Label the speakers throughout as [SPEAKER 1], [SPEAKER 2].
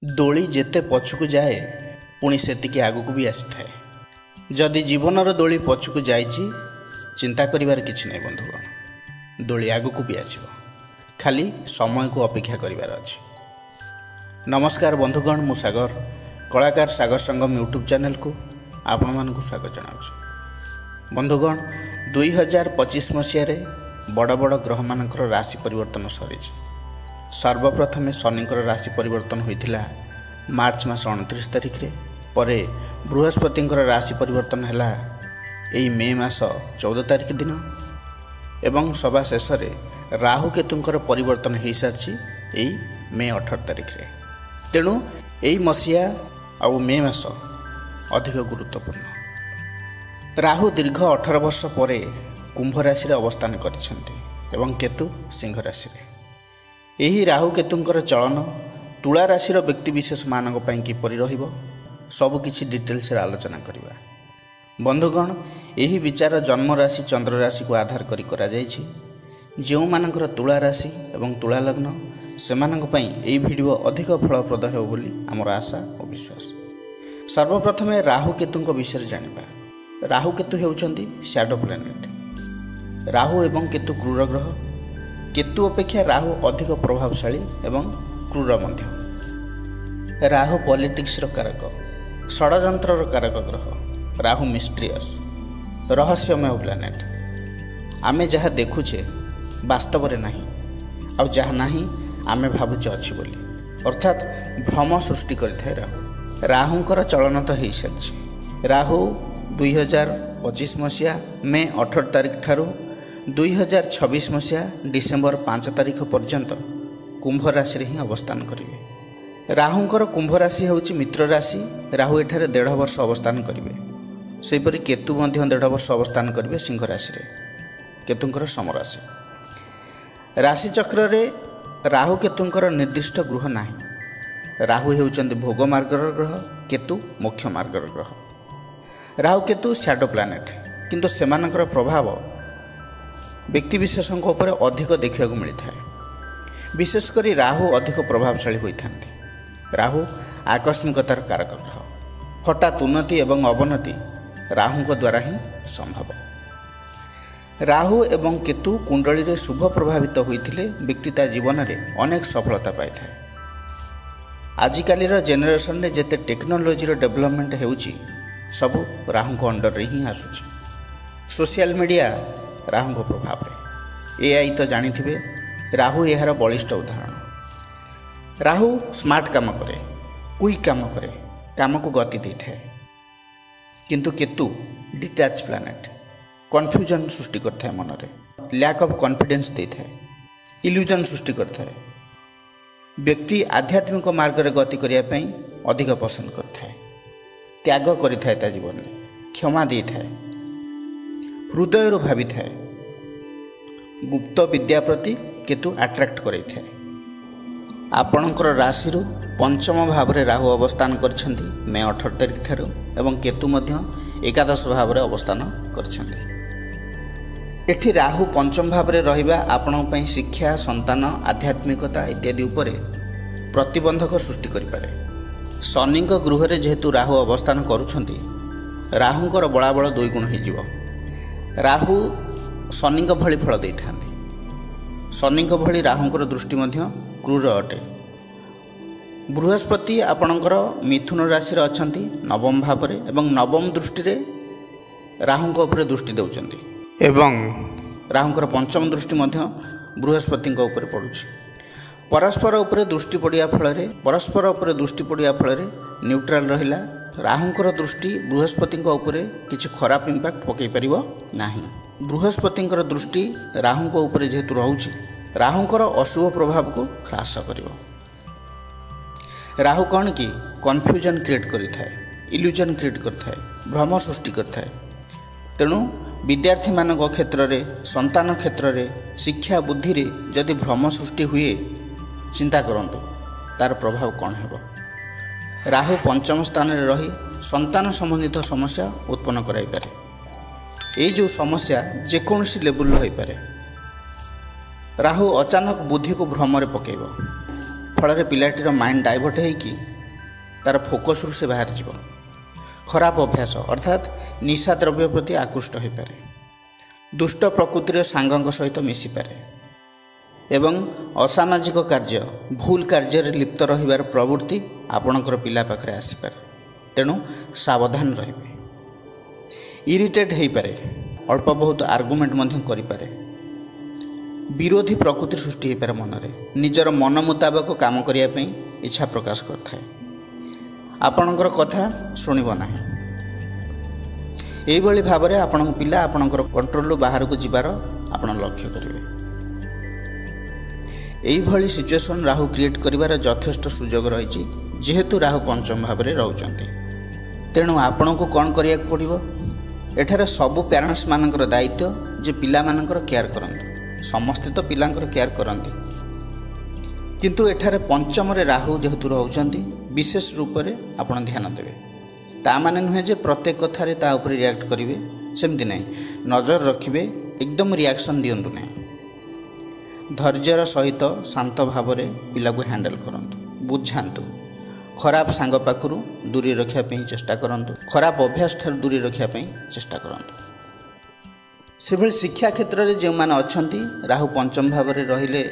[SPEAKER 1] दोली जेते पछकु जाए पुणी सेतिकी आगुक भी आसी जदि जीवनर दोली पछकु जाइछि चिंता करिवार किछि नै बंधुगण। दोली आगुक भी आसिबो, खाली समय को अपेक्षा करिवार अछि। नमस्कार बंधुगण, मु सागर कलाकार सागर संगम यूट्यूब चैनल को आपण मानकु स्वागत जनाउछि। बंधुगण 2025 मसीह बड़ बड़ ग्रह मानकर राशि परिवर्तन सरीछि। सर्वप्रथमे शनिकर राशि परिवर्तन होइथिला मार्च मास 29 तारिख रे, परे बृहस्पतिंकर राशि परिवर्तन हैला एई मे मास 14 तारिख दिन, एवं सभा शेष रे राहु केतुंकर परिवर्तन हो सारी एई मे 18 तारिख रे। तेणु एई मसीहा आ मे मास अधिक गुरुत्वपूर्ण। राहु दीर्घ 18 वर्ष परे कुंभ राशि रे अवस्थान करिसेंती एवं केतु सिंह राशि रे। यही राहु केतुंकर चलन तुला राशि व्यक्ति विशेष मानक पई किपरि रहिबो सबकिछि डिटेल्स रे आलोचना करिबा। बंधुगण यही विचार जन्म राशि चंद्र राशि को आधार करी करा जायछि। जेउ मानकर तुला राशि एवं तुला लग्न सेमानक पई एही वीडियो अधिक फलप्रद हेबो बोली हमर आशा और विश्वास। सर्वप्रथम राहु केतुंक विषय जानिबा। राहु केतु हेउचंदी शैडो प्लैनेट। राहु एवं केतु क्रूर ग्रह। केतु अपेक्षा राहु अधिक प्रभावशाली एवं क्रूर मध्य। राहु पॉलिटिक्स कारक, षड्यंत्र कारक ग्रह। राहु मिस्ट्रियस रहस्यमय प्लैनेट। आमे जहाँ देखुचे वास्तव रे नहीं, आ जहाँ नहीं आमे भावुचे अच्छी बोली, अर्थात भ्रम सृष्टि करिथाय राहु। राहुंकर चलन तो हो सारी। राहु 2025 मसीहा मे 18 तारिख ठारू 2026 मसीहा डिसेम्बर 5 तारिख पर्यंत कुंभ राशि ही अवस्थान करेंगे। राहुंकर कुंभ राशि होउची मित्र राशि। राहु एठारे 1.5 वर्ष अवस्थान करेंगे। सेपरि केतु मध्य 1.5 वर्ष अवस्थान करेंगे सिंह राशि रे। केतुंकर समराशि राशि चक्र रे राहु केतुंकर निर्दिष्ट ग्रह नाही। राहु हेउचंदी भोग मार्गर ग्रह, केतु मोक्ष मार्गर ग्रह। राहु केतु शैडो प्लैनेट, किंतु सेमानकर प्रभाव व्यक्ति विशेषों उपर अधिक देखा मिलता है। विशेषकर राहु अधिक प्रभावशाली होता। राहु आकस्मिकतार कारक ग्रह। हठात उन्नति एवं अवनति राहु द्वारा ही संभव। राहु एवं केतु कुंडली रे शुभ प्रभावित होते व्यक्ति ता जीवन में अनेक सफलता पाई था। आजिकालीर जेनेरेशन रे जेते टेक्नोलोजी डेवलपमेंट होउची सबू राहु अंडर रे ही आसुची। सोशल मीडिया राहु को प्रभाव रे। एआई तो जानी थिबे, राहु यार बलिष्ठ उदाहरण। राहु स्मार्ट काम करे, क्विक काम करे, काम को गति दे थाए। किंतु केतु डिटैच प्लैनेट, कन्फ्यूजन सृष्टि करता है मन रे, लैक ऑफ कॉन्फिडेंस दे थाए, इल्यूजन सृष्टि करता है। व्यक्ति आध्यात्मिक मार्ग रे गति करिया पई अधिक पसंद करता है। त्याग करिथाय ता जीवन में, क्षमा दे थाए, हृदय भावी थाए। गुप्त विद्या प्रति केतु अट्रैक्ट करे थाए। आपणकर राशि पंचम भाव रे राहु अवस्थान करछंती मे 18 तारिख ठारू, एवं केतु मध्य एकादश भाव रे अवस्थान करछंती। एठी राहु पंचम भाव रे रहिबा आपन पई शिक्षा, संतान, आध्यात्मिकता इत्यादि उपरे प्रतिबंधक सृष्टि करि पारे। शनिक गृह रे जेहेतु राहु अवस्थान करूछंती, राहुंकर बलाबल 2 गुण हो जिवो। राहु शनिक भली फल दे था। शनिक भली राहुंकर दृष्टि मध्य क्रूर अटे। बृहस्पति आपणकर मिथुन राशि रे अछंती नवम भाव रे, एवं नवम दृष्टि रे राहुंक ऊपर दृष्टि देउचंती, एवं राहुंकर पंचम दृष्टि मध्य बृहस्पति ऊपर पड़ुछि। परस्पर ऊपर दृष्टि पड़िया फल न्यूट्रल रहिला। राहुंकर दृष्टि बृहस्पति उपरे किछि खराब इंपैक्ट पकई परिबो नाही। बृहस्पतिंकर दृष्टि राहुंक उपरे जेहेतु रहुछि, राहुंकर अशुभ प्रभाव को ह्रास करिवो। राहु कौन कि कन्फ्यूजन क्रिएट करिथाय, इल्यूजन क्रिएट करथाय, भ्रम सृष्टि करथाय। तेणु विद्यार्थी मानक क्षेत्र रे, संतान क्षेत्र रे, शिक्षा बुद्धि रे जदि भ्रम सृष्टि हुए, चिंता करंतु तार प्रभाव कौन हेबो। राहु पंचम स्थान रे रही संतान संबंधित समस्या उत्पन्न कराई पारे। ये जो समस्या जेकोसी लेवल हो पारे। राहु अचानक बुद्धि को भ्रम पकेब, फल पिलाटीर माइंड डाइवर्ट होगी तार फोकस से बाहर जीव। खराब अभ्यास अर्थात निशा द्रव्य प्रति आकृष्ट हो पारे, दुष्ट प्रकृतिर सांगों सहित मिसी पारे एवं असामाजिक कार्य भूल कार्य लिप्त रहिबार प्रवृत्ति आपणकर पिला पाखरे आसीपारे। तेणु सावधान रहिबे। इरिटेट हो पारे, अल्प बहुत आर्गुमेंट मध्य करि पारे, विरोधी प्रकृति सृष्टि हो पारे, मनरे निजर मन मुताबक काम करिया पई इच्छा प्रकाश करथाय, आपणकर कथा शुणिब नाही। एइभଳି भाबरे आपणक पिला आपणकर कंट्रोल बाहर को जिबार आपण लक्ष्य करिवे। एइभଳି सिचुएशन राहु क्रिएट करिवार यथेष्ट सुजोग रही, जेहेतु राहु पंचम भाव में रोचंती। तेणु आपण को कौन करिया पड़िबो? एठारे सबु पेरेंट्स मानकर दायित्व जे पिला मानकर केयर करंतु। समस्ते तो पिलांकर केयर करंती, किंतु एठारे पंचम रे राहु जेहेतु रोचंती विशेष रूप से आपण ध्यान देवे। ता माने नुहे जे प्रत्येक कथारे ता ऊपर रिएक्ट करिवे, सेमती नहीं, नजर रखिबे, एकदम रिएक्शन दियंतु नहीं। धैर्यर सहित शांत भाव में पिला को हैंडल करंतु, बुझांतु, खराब सांग पाखरु दूरी रखिया पई चेष्टा करंतु, खराब अभ्यास ठार दूरी रखिया पई चेष्टा करंतु। सेभଳି शिक्षा क्षेत्र में जो माने अछंती राहु पंचम भाव में रहिले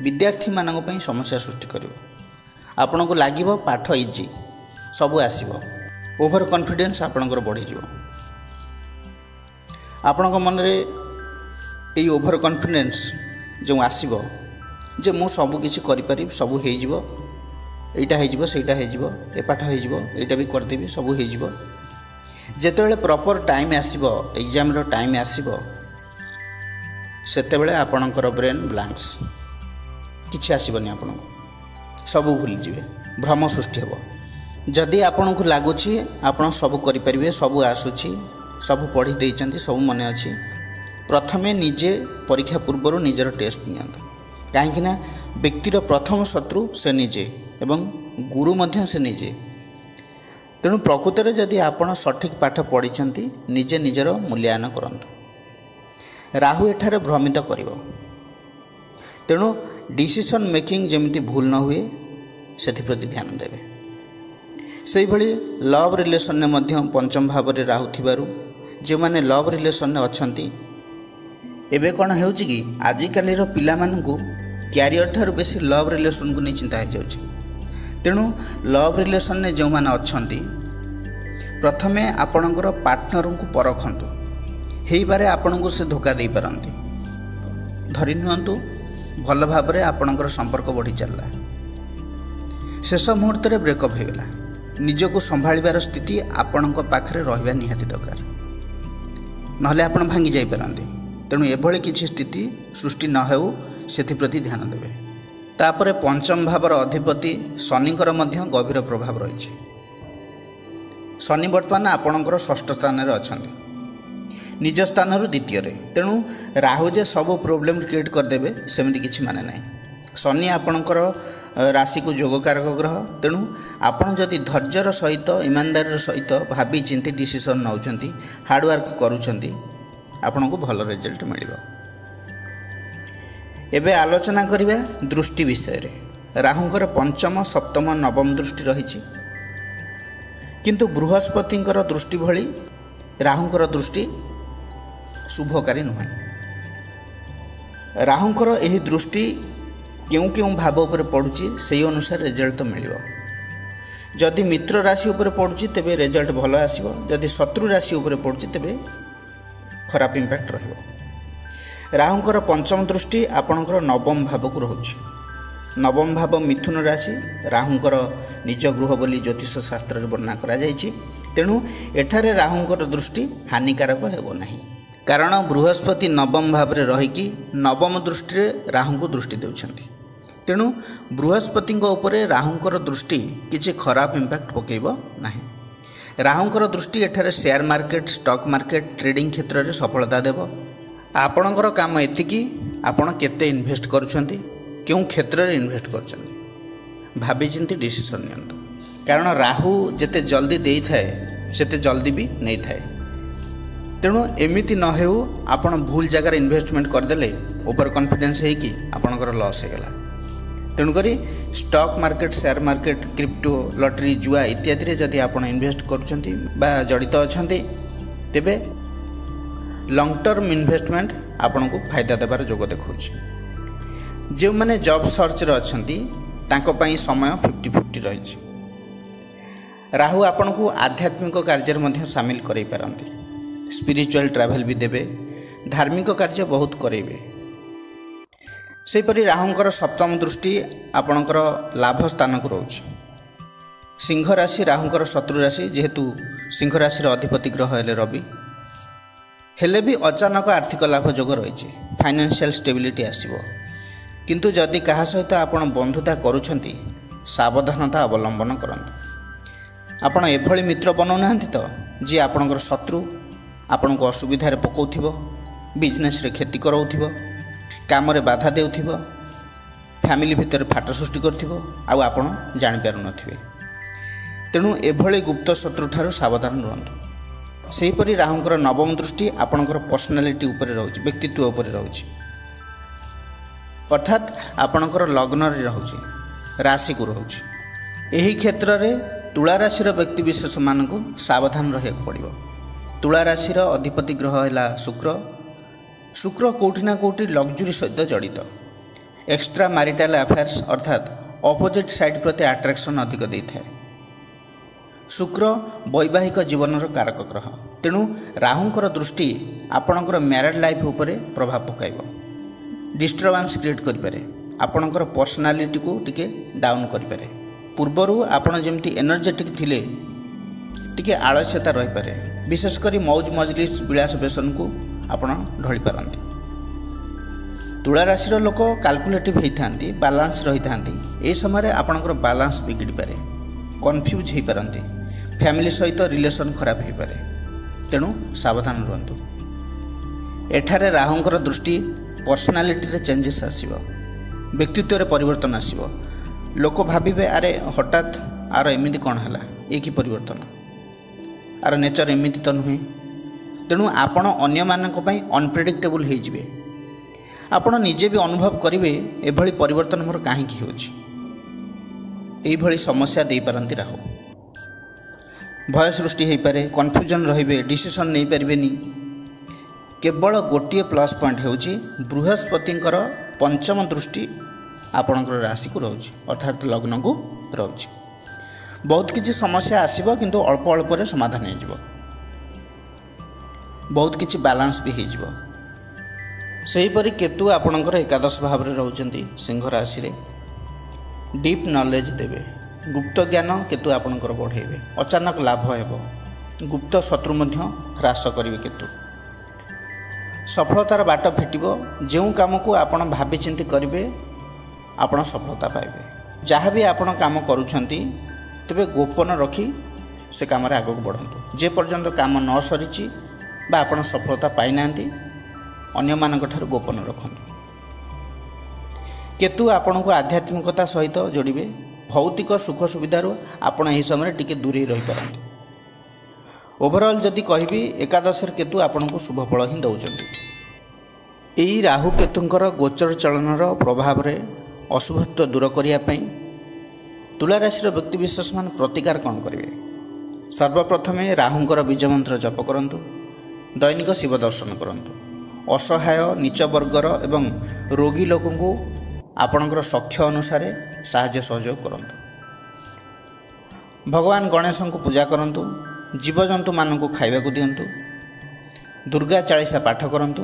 [SPEAKER 1] विद्यार्थी मानक पई समस्या सृष्टि करिवो। आपन को लागिवो पाठ इजी, सबु आसीबो, ओभर कॉन्फिडेंस आपनकर बढ़ी जिवो। आपन को मन रे एई ओभर कॉन्फिडेंस जो आसब जे मु सब किसी करें, सब हो, यहाँ होटा हो, ए पाठ होटा भी करदेवी, सब हो। जितेबाला प्रॉपर टाइम आसब, एग्जाम रो टाइम आसब, सेतेबेले आपणकर ब्रेन ब्लैंक्स, किसी आसबनी, आपन सब भूलीजे, भ्रम सृष्टि हे। जदि आपन को लगुच आपड़ सब करें, सब आसूँ, सब पढ़ी देइचंती, सब मन अच्छी, प्रथमे निजे परीक्षा पूर्व निजर टेस्ट नियंतु। कहीं व्यक्तिर प्रथम शत्रु से निजे एवं गुरु मध्य से निजे। तेणु प्रकृत में जदि आपण सठिक पाठ पढ़ी निजे निजर मूल्यांकन करंतु। राहु एठारे भ्रमित करिवो, तेणु डिसीजन मेकिंग जमिति भूल न हुए सेप्रति ध्यान देवे। से भली लव रिलेशन ने मध्य पंचम भाव में राहु थिबारु जो माने लव रिलेशन ने अछंती, एबे कौन हो कि आजिकल पिला मानू क्यारियर ठार बेसी लव रिलेशन को नहीं चिंता हो जाउछि। तेणु लव रिलेशन ने जो माने अछंती प्रथमे आपणकर पार्टनर को परखंतु, हेई बारे आपन को से धोखा दे पारंती। धरि नियंतु भल भाव में आपणकर संपर्क बढ़ी चलला, शेष मुहूर्त रे ब्रेकअप हो गला, निजको संभाळिबार स्थिति आपणक पाखरे रहिबा निहाती दरकार, नहले आपण भांगी जाई पारंती। तेणु एभली किसी स्थिति सृष्टि न हो सेप्रति ध्यान देवे। तापर पंचम भावर अधिपति शनिकर मध्य गभीर प्रभाव रही। शनि वर्तमान आपणकर षष्ठ स्थान रे अछंती, निज स्थान द्वितीय। तेणु राहु जे सब प्रोब्लेम क्रिएट करदेवे सेमती किछि माने नाही। शनि आपणकर राशि को जोगकारक ग्रह। तेणु आपण जदि धैर्यर सहित ईमानदार सहित भावी चिंती डिसीजन नौचंती, हार्डवर्क करूछंती, आपन को भल रिजल्ट मिलिबो। एबे आलोचना करिबा दृष्टि विषय रे। राहुंकर पंचम सप्तम नवम दृष्टि रही, किंतु बृहस्पतिंकर दृष्टि भली राहुंकर दृष्टि शुभकारी नुहे। राहुंकर एही दृष्टि क्यों क्यों भाव उपर पड़ुची से अनुसार रिजल्ट मिलिबो। जदि मित्र राशि उपर पड़ुची तेबे रिजल्ट भल आसीबो, जदि शत्रु राशि उपर पड़ुची तेबे खराब इंपैक्ट रहिबो। राहुंकर पंचम दृष्टि आपणकर नवम भाव को रहुछि। नवम भाव मिथुन राशि, राहुंकर निज गृह बोली ज्योतिष शास्त्र वर्णना करा जायछि। तेणु एठारे राहुंकर दृष्टि हानिकारक हेबो नाही, कारण बृहस्पति नवम भाव में रहीकि नवम दृष्टि राहु को दृष्टि देउछन्ति। तेणु बृहस्पति उपरे राहुंकर दृष्टि किछि खराब इंपैक्ट पकेइबो नाही। राहुंकर दृष्टि एठारे share market, stock market, trading क्षेत्र में सफलता देव। आपणकर काम एतिकी आपण केते इन्वेस्ट करुछन्ति, क्यों क्षेत्र में इन्वेस्ट करछन्ति, भाबी चिंती डिसीजन नियंतु। कारण राहु जेते जल्दी देई थाए सेते जल्दी भी नहीं थाए। तेणु एमिति न हेउ आपण भूल जगार इन्वेस्टमेंट करदेले ओवर कॉन्फिडेंस है कि आपणकर लॉस हो गला। तेणुक stock market share market crypto lottery जुआ इत्यादि जदि आप इन्वेस्ट करुँच जड़ित अच्छा तेबे लॉन्ग टर्म इन्वेस्टमेंट आपन को फायदा देवार जोग देखा जो मैंने जॉब सर्च अच्छा समय 50-50 रही। राहु आपन को आध्यात्मिक कार्य सामिल कर पारती स्पिरिचुअल ट्रैवल भी देवे धार्मिक कार्य बहुत करेंगे। सेपरी राहुंकर सप्तम दृष्टि आपणकर लाभ स्थान को रोच सिंह राशि राहुंकर शत्रु राशि जेहेतु सिंह राशि अधिपति ग्रह हेले रवि हेले भी अचानक आर्थिक लाभ जोग रही फाइनेंशियल स्टेबिलिटी आसो किंतु जदि क्या सहित आपण बंधुता करुछंती सावधानता अवलंबन करंतु। आपण एभली मित्र बनाऊना तो जी आपणकर शत्रु आपण को असुविधा पकाउथिबो बिजनेस रे क्षति कराउथिबो काम रे बाधा देउथिबो फैमिली भितर फाट सृष्टि करथिबो आउ आपण जानि पारु नथिबे। तेणु एभली गुप्त शत्रु ठारू सावधान रहंतु। सेहीपरि राहुंकर नवम दृष्टि आपणकर पर्सनालिटी उपर रहउची व्यक्तित्व उपर रहउची अर्थात आपणकर लग्न रे रहउची राशि को रहउची। एही क्षेत्र रे तुला राशि रो व्यक्ति विशेष मानकु सावधान रहिया पड़िबो। तुला राशि रो अधिपति ग्रह हैला शुक्र। शुक्र कोठी ना कोठी लग्जरी सहित जड़ित एक्स्ट्रा मैरिटल अफेयर्स अर्थात अपोजिट साइड प्रति अट्रैक्शन अधिक देता है। शुक्र वैवाहिक जीवन कारक ग्रह तेणु राहुंकर दृष्टि आपणकर मैरिड लाइफ उपरे प्रभाव पकाइब डिस्टर्बेंस क्रिएट करिपारे आपणकर पर्सनालिटी को टिके डाउन करिपारे। पूर्वरु आपण जेमती एनर्जेटिक थिले टिके आलस्यता रही पारे विशेषकर मौज मजलिस विलास व्यसन को आपण ढली पारंती। तुला राशि लोक कैलकुलेटिव होता बालांस रही था ए समय आपणकर बालांस बिगड़ी पारे कन्फ्यूज हो पारती फैमिली सहित रिलेशन खराब हो पारे तेणु सावधान रुहतु। एठारे राहुंकर दृष्टि पर्सनालिटी रे चेंजेस आसीबो व्यक्तित्व रे परिवर्तन आसीबो लोक भाविबे अरे हठात आर एमिति कौन है ये कि परिवर्तन आर नेचर एमिति तो नुहे तेणु आपण अन्य मानक पई अनप्रेडिक्टेबल हो जिवे आपण निजे भी अनुभव करिवे एभली परिवर्तन मोर काहे कि होछि एई भली समस्या दे पारंती राहु भय सृष्टि हो पारे कन्फ्यूजन रहिबे डिसीजन नहीं पारिबेनी। केवल गोटे प्लस पॉइंट होछि बृहस्पतिंकर पंचम दृष्टि आपणकर राशि को रोच अर्थात लग्न को रोच बहुत किछि समस्या आसीबो किंतु अल्प अल्प रे समाधान हो जिवो बहुत किछि बैलेंस भी हो जिवो। सेहीपरि केतु आपणकर एकादश भाव रे रहउचंती सिंह राशि रे डीप नॉलेज देवे गुप्त ज्ञान केतु आपणकर बढ़ेबे अचानक लाभ हेबो गुप्त शत्रु मध्य ह्रास करिवे केतु सफलतार बाट फिटिबो जो काम को आपण भाबी चिंती करिवे आपण सफलता पाइबे जहाँ भी आपण काम करूछंती तबे गोपन रखी से काम रे आगक बढ़ंतु जे पर्यंत काम न सरिछि बा आपण सफलता पाइ नांती अन्य मानक ठार गोपन रखंतु। केतु आपण को आध्यात्मिकता सहित जोड़िबे भौतिक सुख सुविधार आपण एही समय टिके दूरी रही पारंती। ओवरऑल जदि कहबी एकादश केतु आपण को शुभ फल ही दौरान यही राहु केतुंकर गोचर चलनर प्रभाव रे अशुभत्व दूर करने तुला राशि व्यक्तिविशेष मान प्रतिकार कौन करेंगे सर्वप्रथमे राहुंकर बीज मंत्र जप करंतु दैनिक शिव दर्शन करंतु असहाय नीच वर्गर एवं रोगी लोकों को आपणकर सख्य अनुसार साहाय्य सहयोग करंतु। भगवान गणेश को पूजा करंतु जीवजंतु मानक खाइबा को दियंतु दुर्गा चालीसा पाठ करंतु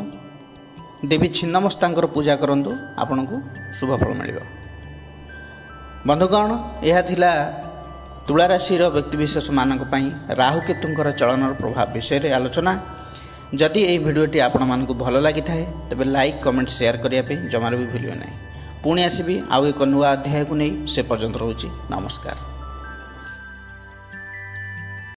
[SPEAKER 1] देवी छिन्नमस्तांकर पूजा करंतु आपन को शुभ फल मिलिबो। बंधुगण यह थिला तुला राशि व्यक्तिविशेष मानक पई राहु केतुंकर चलनर प्रभाव विषय रे आलोचना। जदि यह भिडियोटी आपण मानकु भल लागि थाए तबे लाइक कमेंट शेयर करिया पे जमार भी भूलियो नहीं। पुणी आसीबी आउ एक नुआ अध्याय को नहीं से पर्यंत रहूची नमस्कार।